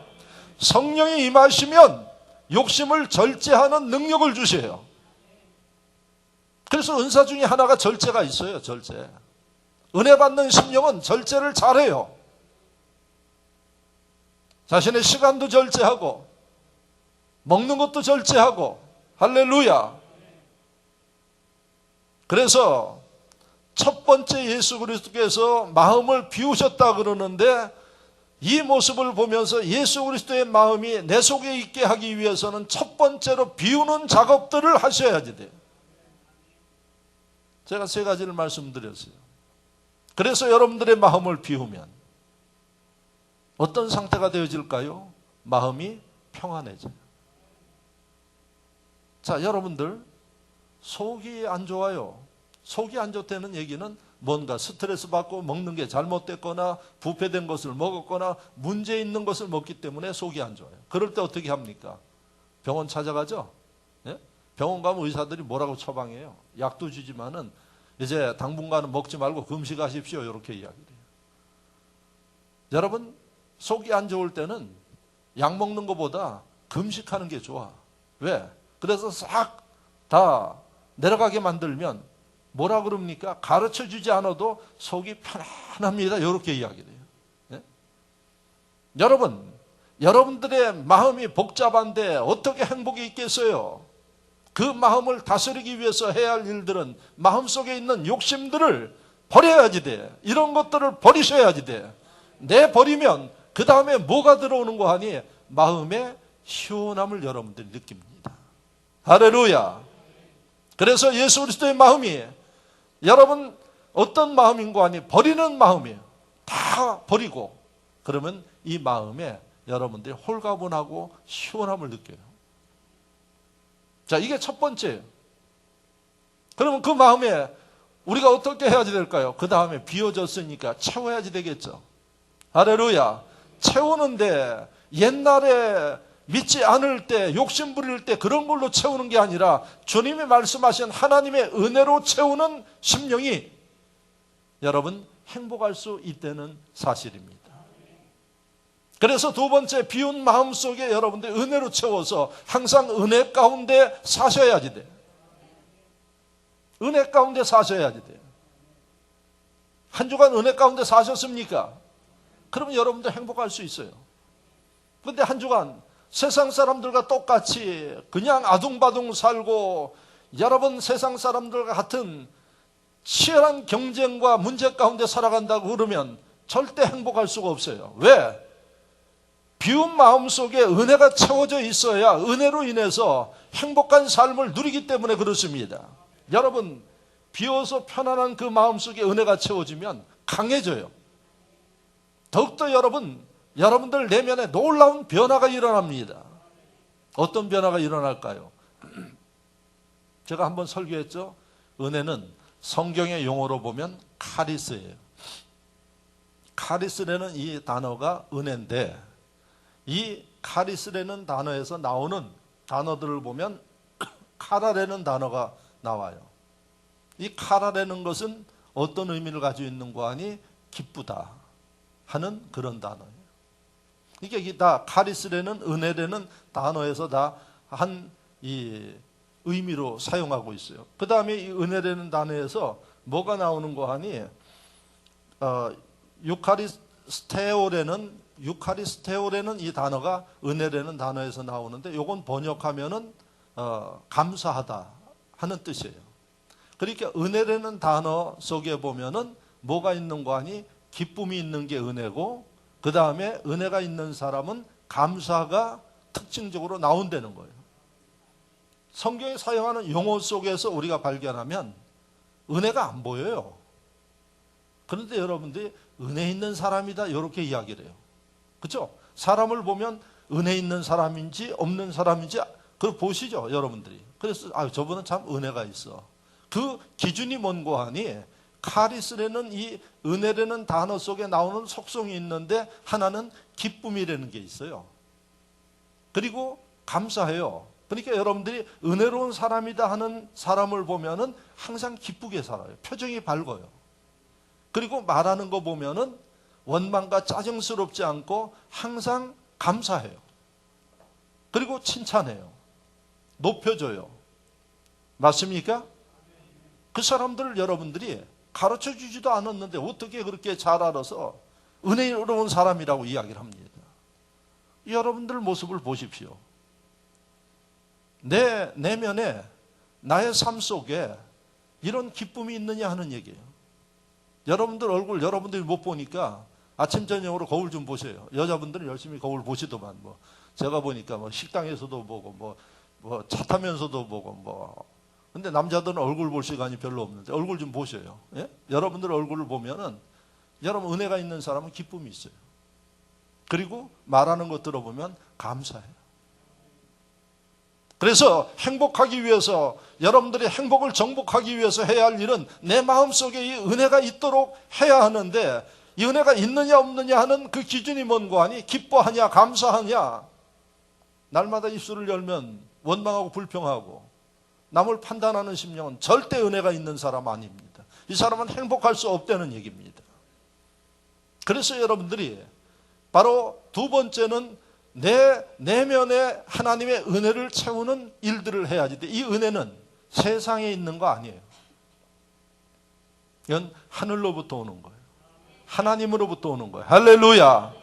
성령이 임하시면 욕심을 절제하는 능력을 주세요. 그래서 은사 중에 하나가 절제가 있어요. 절제. 은혜 받는 심령은 절제를 잘해요. 자신의 시간도 절제하고 먹는 것도 절제하고. 할렐루야. 그래서 첫 번째 예수 그리스도께서 마음을 비우셨다 그러는데, 이 모습을 보면서 예수 그리스도의 마음이 내 속에 있게 하기 위해서는 첫 번째로 비우는 작업들을 하셔야지 돼요. 제가 세 가지를 말씀드렸어요. 그래서 여러분들의 마음을 비우면 어떤 상태가 되어질까요? 마음이 평안해져요. 자, 여러분들 속이 안 좋아요. 속이 안 좋다는 얘기는 뭔가 스트레스 받고 먹는 게 잘못됐거나 부패된 것을 먹었거나 문제 있는 것을 먹기 때문에 속이 안 좋아요. 그럴 때 어떻게 합니까? 병원 찾아가죠? 예? 병원 가면 의사들이 뭐라고 처방해요? 약도 주지만은 이제 당분간은 먹지 말고 금식하십시오. 이렇게 이야기를 해요. 여러분, 속이 안 좋을 때는 약 먹는 것보다 금식하는 게 좋아. 왜? 그래서 싹 다 내려가게 만들면 뭐라 그럽니까? 가르쳐 주지 않아도 속이 편안합니다. 이렇게 이야기를 해요. 예? 여러분, 여러분들의 마음이 복잡한데 어떻게 행복이 있겠어요? 그 마음을 다스리기 위해서 해야 할 일들은 마음속에 있는 욕심들을 버려야지 돼. 이런 것들을 버리셔야지 돼. 내버리면 그 다음에 뭐가 들어오는 거 하니? 마음의 시원함을 여러분들이 느낍니다. 할렐루야. 그래서 예수 그리스도의 마음이 여러분 어떤 마음인 거 아니? 버리는 마음이에요. 다 버리고 그러면 이 마음에 여러분들이 홀가분하고 시원함을 느껴요. 자, 이게 첫 번째예요. 그러면 그 마음에 우리가 어떻게 해야지 될까요? 그 다음에 비워졌으니까 채워야지 되겠죠. 할렐루야. 채우는데 옛날에 믿지 않을 때, 욕심 부릴 때 그런 걸로 채우는 게 아니라 주님이 말씀하신 하나님의 은혜로 채우는 심령이 여러분 행복할 수 있다는 사실입니다. 그래서 두 번째, 비운 마음 속에 여러분들 은혜로 채워서 항상 은혜 가운데 사셔야지 돼. 은혜 가운데 사셔야지 돼. 한 주간 은혜 가운데 사셨습니까? 그러면 여러분도 행복할 수 있어요. 그런데 한 주간 세상 사람들과 똑같이 그냥 아둥바둥 살고 여러분 세상 사람들과 같은 치열한 경쟁과 문제 가운데 살아간다고 그러면 절대 행복할 수가 없어요. 왜? 비운 마음 속에 은혜가 채워져 있어야 은혜로 인해서 행복한 삶을 누리기 때문에 그렇습니다. 여러분, 비워서 편안한 그 마음 속에 은혜가 채워지면 강해져요. 더욱더 여러분들 내면에 놀라운 변화가 일어납니다. 어떤 변화가 일어날까요? 제가 한번 설교했죠. 은혜는 성경의 용어로 보면 카리스예요. 카리스라는 이 단어가 은혜인데 이 카리스라는 단어에서 나오는 단어들을 보면 카라라는 단어가 나와요. 이 카라라는 것은 어떤 의미를 가지고 있는 거 아니? 기쁘다 하는 그런 단어예요. 이게 다 카리스라는 은혜라는 단어에서 다 한 이 의미로 사용하고 있어요. 그 다음에 이 은혜라는 단어에서 뭐가 나오는 거 하니? 유카리스테오라는 이 단어가 은혜라는 단어에서 나오는데 이건 번역하면은 감사하다 하는 뜻이에요. 그러니까 은혜라는 단어 속에 보면은 뭐가 있는 거 아니? 기쁨이 있는 게 은혜고 그 다음에 은혜가 있는 사람은 감사가 특징적으로 나온다는 거예요. 성경에 사용하는 용어 속에서 우리가 발견하면 은혜가 안 보여요. 그런데 여러분들이 은혜 있는 사람이다 이렇게 이야기를 해요. 그렇죠? 사람을 보면 은혜 있는 사람인지 없는 사람인지 그걸 보시죠, 여러분들이. 그래서 저분은 참 은혜가 있어. 그 기준이 뭔고 하니 카리스라는 이 은혜라는 단어 속에 나오는 속성이 있는데 하나는 기쁨이라는 게 있어요. 그리고 감사해요. 그러니까 여러분들이 은혜로운 사람이다 하는 사람을 보면은 항상 기쁘게 살아요. 표정이 밝아요. 그리고 말하는 거 보면은 원망과 짜증스럽지 않고 항상 감사해요. 그리고 칭찬해요. 높여줘요. 맞습니까? 그 사람들을 여러분들이 가르쳐 주지도 않았는데 어떻게 그렇게 잘 알아서 은혜로운 사람이라고 이야기를 합니다. 여러분들 모습을 보십시오. 내 내면에 나의 삶 속에 이런 기쁨이 있느냐 하는 얘기예요. 여러분들 얼굴 여러분들이 못 보니까 아침 저녁으로 거울 좀 보세요. 여자분들은 열심히 거울 보시더만 제가 보니까 식당에서도 보고 차 타면서도 보고 근데 남자들은 얼굴 볼 시간이 별로 없는데 얼굴 좀 보셔요. 예? 여러분들 얼굴을 보면은 여러분 은혜가 있는 사람은 기쁨이 있어요. 그리고 말하는 것 들어보면 감사해요. 그래서 행복하기 위해서, 여러분들이 행복을 정복하기 위해서 해야 할 일은 내 마음속에 이 은혜가 있도록 해야 하는데, 이 은혜가 있느냐 없느냐 하는 그 기준이 뭔고 하니, 기뻐하냐 감사하냐. 날마다 입술을 열면 원망하고 불평하고 남을 판단하는 심령은 절대 은혜가 있는 사람 아닙니다. 이 사람은 행복할 수 없다는 얘기입니다. 그래서 여러분들이 바로 두 번째는 내 내면에 하나님의 은혜를 채우는 일들을 해야지. 이 은혜는 세상에 있는 거 아니에요. 이건 하늘로부터 오는 거예요. 하나님으로부터 오는 거예요. 할렐루야.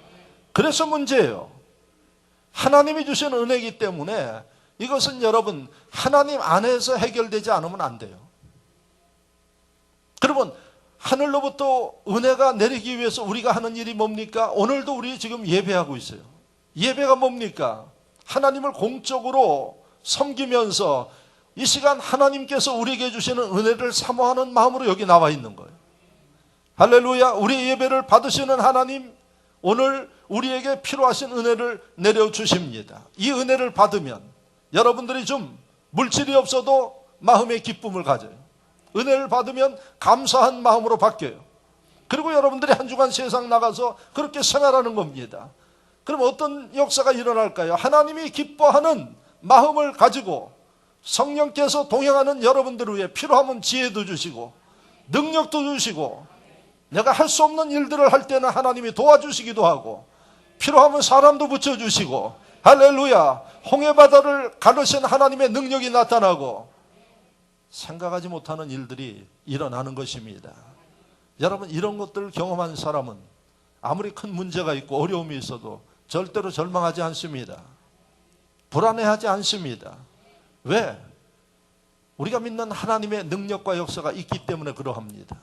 그래서 문제예요. 하나님이 주신 은혜이기 때문에 이것은 여러분 하나님 안에서 해결되지 않으면 안 돼요. 그러면 하늘로부터 은혜가 내리기 위해서 우리가 하는 일이 뭡니까? 오늘도 우리 지금 예배하고 있어요. 예배가 뭡니까? 하나님을 공적으로 섬기면서 이 시간 하나님께서 우리에게 주시는 은혜를 사모하는 마음으로 여기 나와 있는 거예요. 할렐루야. 우리 예배를 받으시는 하나님, 오늘 우리에게 필요하신 은혜를 내려주십니다. 이 은혜를 받으면 여러분들이 좀 물질이 없어도 마음의 기쁨을 가져요. 은혜를 받으면 감사한 마음으로 바뀌어요. 그리고 여러분들이 한 주간 세상 나가서 그렇게 생활하는 겁니다. 그럼 어떤 역사가 일어날까요? 하나님이 기뻐하는 마음을 가지고 성령께서 동행하는 여러분들을 위해 필요하면 지혜도 주시고 능력도 주시고, 내가 할 수 없는 일들을 할 때는 하나님이 도와주시기도 하고, 필요하면 사람도 붙여주시고, 할렐루야, 홍해바다를 가르신 하나님의 능력이 나타나고 생각하지 못하는 일들이 일어나는 것입니다. 여러분, 이런 것들을 경험한 사람은 아무리 큰 문제가 있고 어려움이 있어도 절대로 절망하지 않습니다. 불안해하지 않습니다. 왜? 우리가 믿는 하나님의 능력과 역사가 있기 때문에 그러합니다.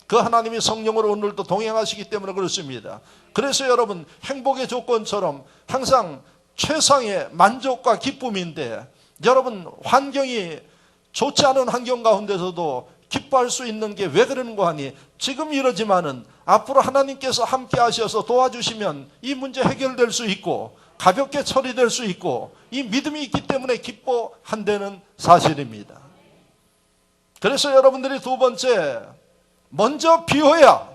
그 하나님이 성령으로 오늘도 동행하시기 때문에 그렇습니다. 그래서 여러분, 행복의 조건처럼 항상 최상의 만족과 기쁨인데, 여러분 환경이 좋지 않은 환경 가운데서도 기뻐할 수 있는 게 왜 그러는가 하니, 지금 이러지만은 앞으로 하나님께서 함께 하셔서 도와주시면 이 문제 해결될 수 있고 가볍게 처리될 수 있고, 이 믿음이 있기 때문에 기뻐한다는 사실입니다. 그래서 여러분들이 두 번째, 먼저 비워야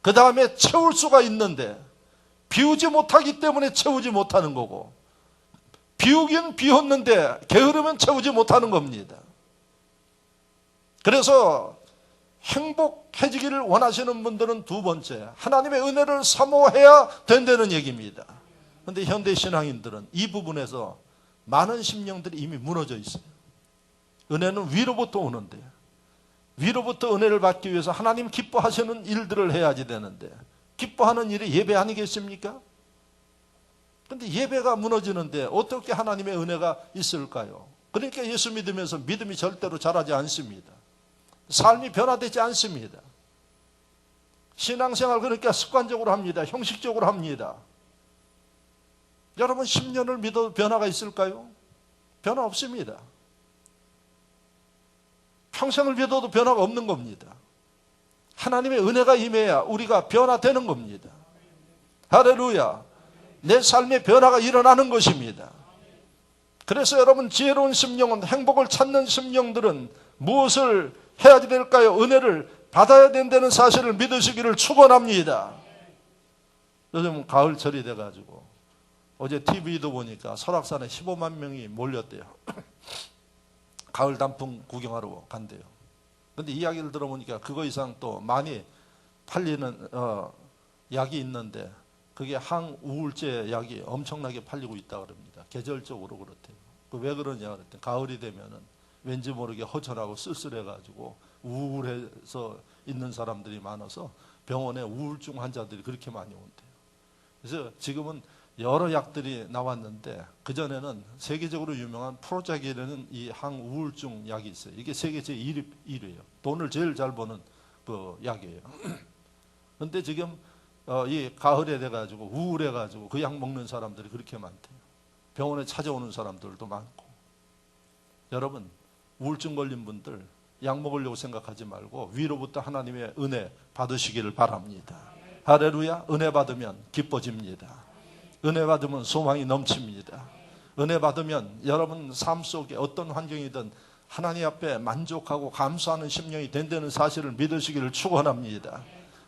그 다음에 채울 수가 있는데, 비우지 못하기 때문에 채우지 못하는 거고, 비우긴 비웠는데 게으르면 채우지 못하는 겁니다. 그래서 행복해지기를 원하시는 분들은 두 번째, 하나님의 은혜를 사모해야 된다는 얘기입니다. 그런데 현대 신앙인들은 이 부분에서 많은 심령들이 이미 무너져 있어요. 은혜는 위로부터 오는데, 위로부터 은혜를 받기 위해서 하나님 기뻐하시는 일들을 해야지 되는데, 기뻐하는 일이 예배 아니겠습니까? 그런데 예배가 무너지는데 어떻게 하나님의 은혜가 있을까요? 그러니까 예수 믿으면서 믿음이 절대로 자라지 않습니다. 삶이 변화되지 않습니다. 신앙생활 그러니까 습관적으로 합니다. 형식적으로 합니다. 여러분 10년을 믿어도 변화가 있을까요? 변화 없습니다. 평생을 믿어도 변화가 없는 겁니다. 하나님의 은혜가 임해야 우리가 변화되는 겁니다. 할렐루야. 내 삶의 변화가 일어나는 것입니다. 그래서 여러분, 지혜로운 심령은, 행복을 찾는 심령들은 무엇을 해야 될까요? 은혜를 받아야 된다는 사실을 믿으시기를 축원합니다. 요즘 가을철이 돼가지고 어제 TV도 보니까 설악산에 15만 명이 몰렸대요. 가을 단풍 구경하러 간대요. 그런데 이야기를 들어보니까 그거 이상 또 많이 팔리는 약이 있는데, 그게 항우울제 약이 엄청나게 팔리고 있다고 합니다. 계절적으로 그렇대요. 왜 그러냐 그랬더니, 가을이 되면은 왠지 모르게 허전하고 쓸쓸해가지고 우울해서 있는 사람들이 많아서 병원에 우울증 환자들이 그렇게 많이 온대요. 그래서 지금은 여러 약들이 나왔는데, 그전에는 세계적으로 유명한 프로자기라는 이 항우울증 약이 있어요. 이게 세계 제1위예요. 돈을 제일 잘 버는 그 약이에요. 그런데 지금 이 가을에 돼가지고 우울해가지고 그 약 먹는 사람들이 그렇게 많대요. 병원에 찾아오는 사람들도 많고. 여러분, 우울증 걸린 분들 약 먹으려고 생각하지 말고 위로부터 하나님의 은혜 받으시기를 바랍니다. 할렐루야. 은혜 받으면 기뻐집니다. 은혜 받으면 소망이 넘칩니다. 은혜 받으면 여러분 삶 속에 어떤 환경이든 하나님 앞에 만족하고 감사하는 심령이 된다는 사실을 믿으시기를 축원합니다.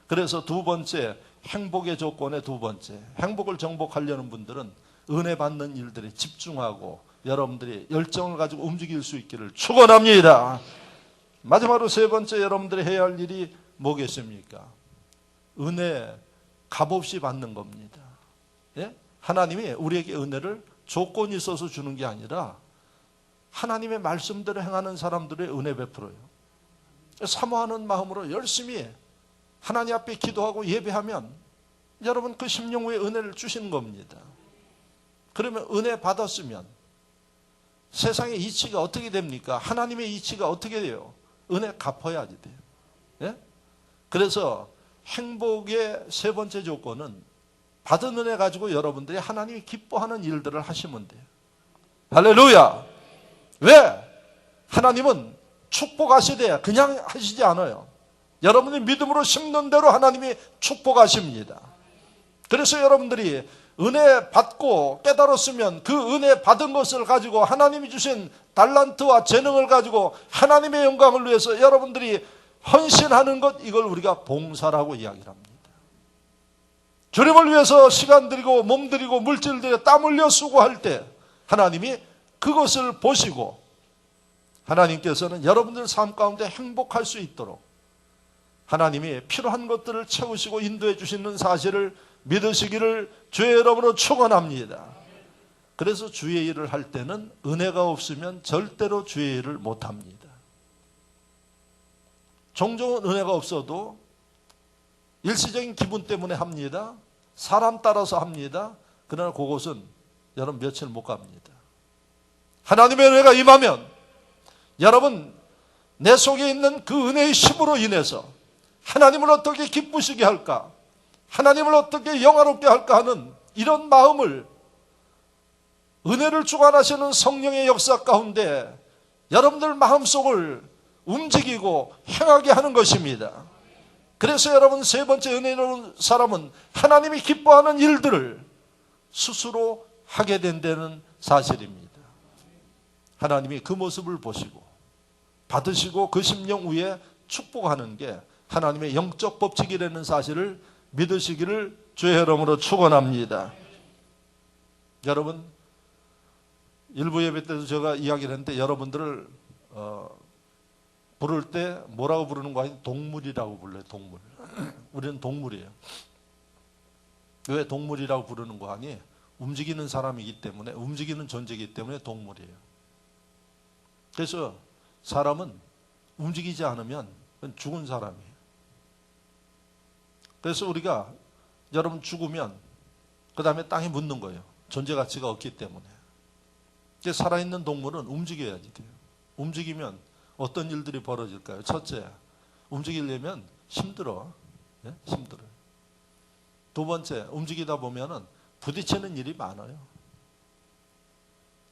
그래서 두 번째, 행복의 조건의 두 번째, 행복을 정복하려는 분들은 은혜 받는 일들에 집중하고 여러분들이 열정을 가지고 움직일 수 있기를 축원합니다. 마지막으로 세 번째, 여러분들이 해야 할 일이 뭐겠습니까? 은혜 값없이 받는 겁니다. 예? 하나님이 우리에게 은혜를 조건이 있어서 주는 게 아니라 하나님의 말씀대로 행하는 사람들의 은혜 베풀어요. 사모하는 마음으로 열심히 하나님 앞에 기도하고 예배하면 여러분 그 심령 후에 은혜를 주시는 겁니다. 그러면 은혜 받았으면 세상의 이치가 어떻게 됩니까? 하나님의 이치가 어떻게 돼요? 은혜 갚아야지 돼요. 예? 그래서 행복의 세 번째 조건은 받은 은혜 가지고 여러분들이 하나님이 기뻐하는 일들을 하시면 돼요. 할렐루야. 왜? 하나님은 축복하시되 그냥 하시지 않아요. 여러분이 믿음으로 심는 대로 하나님이 축복하십니다. 그래서 여러분들이 은혜 받고 깨달았으면 그 은혜 받은 것을 가지고 하나님이 주신 달란트와 재능을 가지고 하나님의 영광을 위해서 여러분들이 헌신하는 것, 이걸 우리가 봉사라고 이야기를 합니다. 주님을 위해서 시간 들이고 몸 들이고 물질 들여 땀 흘려 수고할 때 하나님이 그것을 보시고 하나님께서는 여러분들 삶 가운데 행복할 수 있도록 하나님이 필요한 것들을 채우시고 인도해 주시는 사실을 믿으시기를 주의 이름으로 축원합니다. 그래서 주의 일을 할 때는 은혜가 없으면 절대로 주의 일을 못합니다. 종종은 은혜가 없어도 일시적인 기분 때문에 합니다. 사람 따라서 합니다. 그러나 그것은 여러분 며칠 못 갑니다. 하나님의 은혜가 임하면 여러분 내 속에 있는 그 은혜의 힘으로 인해서 하나님을 어떻게 기쁘시게 할까, 하나님을 어떻게 영화롭게 할까 하는 이런 마음을 은혜를 주관하시는 성령의 역사 가운데 여러분들 마음속을 움직이고 행하게 하는 것입니다. 그래서 여러분 세 번째 은혜로운 사람은 하나님이 기뻐하는 일들을 스스로 하게 된다는 사실입니다. 하나님이 그 모습을 보시고 받으시고 그 심령 위에 축복하는 게 하나님의 영적 법칙이라는 사실을 믿으시기를 주의 이름으로 축원합니다. 여러분 일부 예배 때도 제가 이야기를 했는데 여러분들을 부를 때 뭐라고 부르는 거 아니에요? 동물이라고 불러요. 동물. 우리는 동물이에요. 왜 동물이라고 부르는 거 아니? 움직이는 사람이기 때문에, 움직이는 존재이기 때문에 동물이에요. 그래서 사람은 움직이지 않으면 죽은 사람이에요. 그래서 우리가 여러분 죽으면 그 다음에 땅에 묻는 거예요. 존재 가치가 없기 때문에. 살아있는 동물은 움직여야지 돼요. 움직이면 어떤 일들이 벌어질까요? 첫째, 움직이려면 힘들어. 예? 힘들어요. 두 번째, 움직이다 보면은 부딪히는 일이 많아요.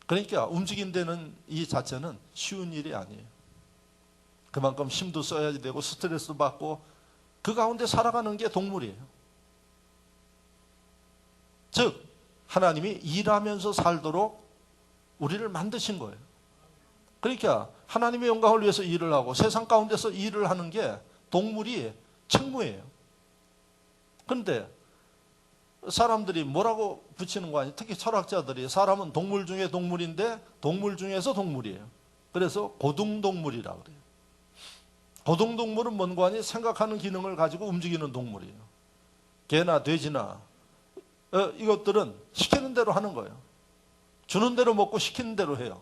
그러니까 움직인다는 이 자체는 쉬운 일이 아니에요. 그만큼 힘도 써야지 되고 스트레스도 받고 그 가운데 살아가는 게 동물이에요. 즉 하나님이 일하면서 살도록 우리를 만드신 거예요. 그러니까 하나님의 영광을 위해서 일을 하고 세상 가운데서 일을 하는 게 동물이 책무예요. 그런데 사람들이 뭐라고 붙이는 거 아니에요? 특히 철학자들이 사람은 동물 중에 동물인데 동물 중에서 동물이에요. 그래서 고등동물이라고 그래요. 고등동물은 뭔가 아니 생각하는 기능을 가지고 움직이는 동물이에요. 개나 돼지나 이것들은 시키는 대로 하는 거예요. 주는 대로 먹고 시키는 대로 해요.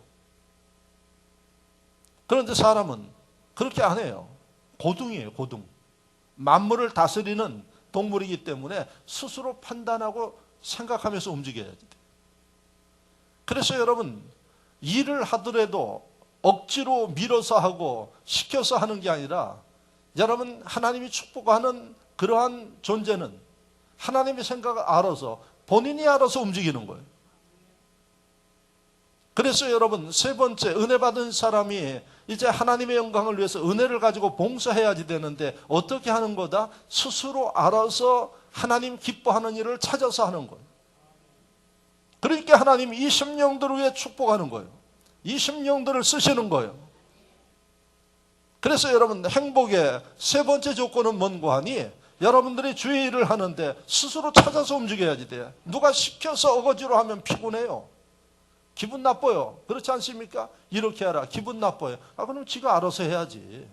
그런데 사람은 그렇게 안 해요. 고등이에요. 고등. 만물을 다스리는 동물이기 때문에 스스로 판단하고 생각하면서 움직여야지 돼요. 그래서 여러분 일을 하더라도 억지로 밀어서 하고 시켜서 하는 게 아니라 여러분 하나님이 축복하는 그러한 존재는 하나님의 생각을 알아서 본인이 알아서 움직이는 거예요. 그래서 여러분 세 번째 은혜 받은 사람이 이제 하나님의 영광을 위해서 은혜를 가지고 봉사해야지 되는데 어떻게 하는 거다? 스스로 알아서 하나님 기뻐하는 일을 찾아서 하는 거예요. 그러니까 하나님 이 심령들을 위해 축복하는 거예요. 이 심령들을 쓰시는 거예요. 그래서 여러분 행복의 세 번째 조건은 뭔고 하니 여러분들이 주의 일을 하는데 스스로 찾아서 움직여야지 돼. 누가 시켜서 어거지로 하면 피곤해요. 기분 나빠요. 그렇지 않습니까? 이렇게 하라. 기분 나빠요. 그럼 지가 알아서 해야지.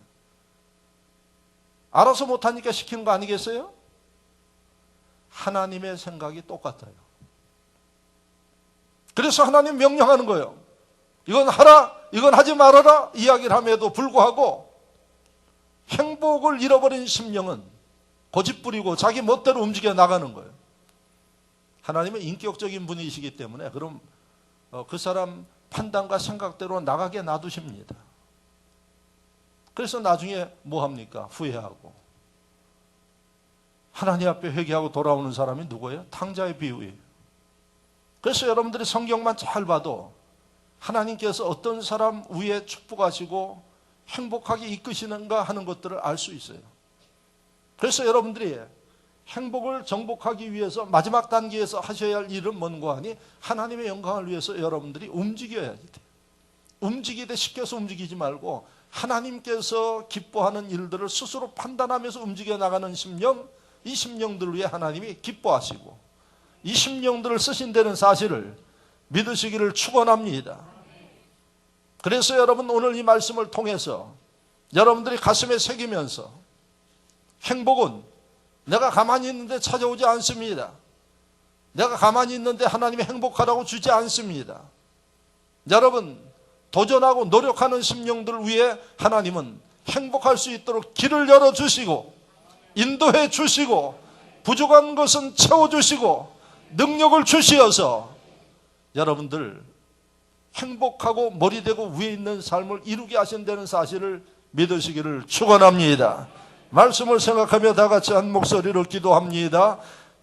알아서 못하니까 시키는 거 아니겠어요? 하나님의 생각이 똑같아요. 그래서 하나님 명령하는 거예요. 이건 하라, 이건 하지 말아라 이야기를 함에도 불구하고 행복을 잃어버린 심령은 고집부리고 자기 멋대로 움직여 나가는 거예요. 하나님은 인격적인 분이시기 때문에 그럼 그 사람 판단과 생각대로 나가게 놔두십니다. 그래서 나중에 뭐 합니까? 후회하고. 하나님 앞에 회개하고 돌아오는 사람이 누구예요? 탕자의 비유예요. 그래서 여러분들이 성경만 잘 봐도 하나님께서 어떤 사람 위에 축복하시고 행복하게 이끄시는가 하는 것들을 알 수 있어요. 그래서 여러분들이 행복을 정복하기 위해서 마지막 단계에서 하셔야 할 일은 뭔고 하니 하나님의 영광을 위해서 여러분들이 움직여야지 돼요. 움직이되 시켜서 움직이지 말고 하나님께서 기뻐하는 일들을 스스로 판단하면서 움직여 나가는 심령, 이 심령들을 위해 하나님이 기뻐하시고 이 심령들을 쓰신다는 사실을 믿으시기를 축원합니다. 그래서 여러분 오늘 이 말씀을 통해서 여러분들이 가슴에 새기면서 행복은 내가 가만히 있는데 찾아오지 않습니다. 내가 가만히 있는데 하나님이 행복하라고 주지 않습니다. 여러분 도전하고 노력하는 심령들을 위해 하나님은 행복할 수 있도록 길을 열어주시고 인도해 주시고 부족한 것은 채워주시고 능력을 주시어서 여러분들 행복하고 머리대고 위에 있는 삶을 이루게 하신다는 사실을 믿으시기를 축원합니다. 말씀을 생각하며 다 같이 한 목소리로 기도합니다.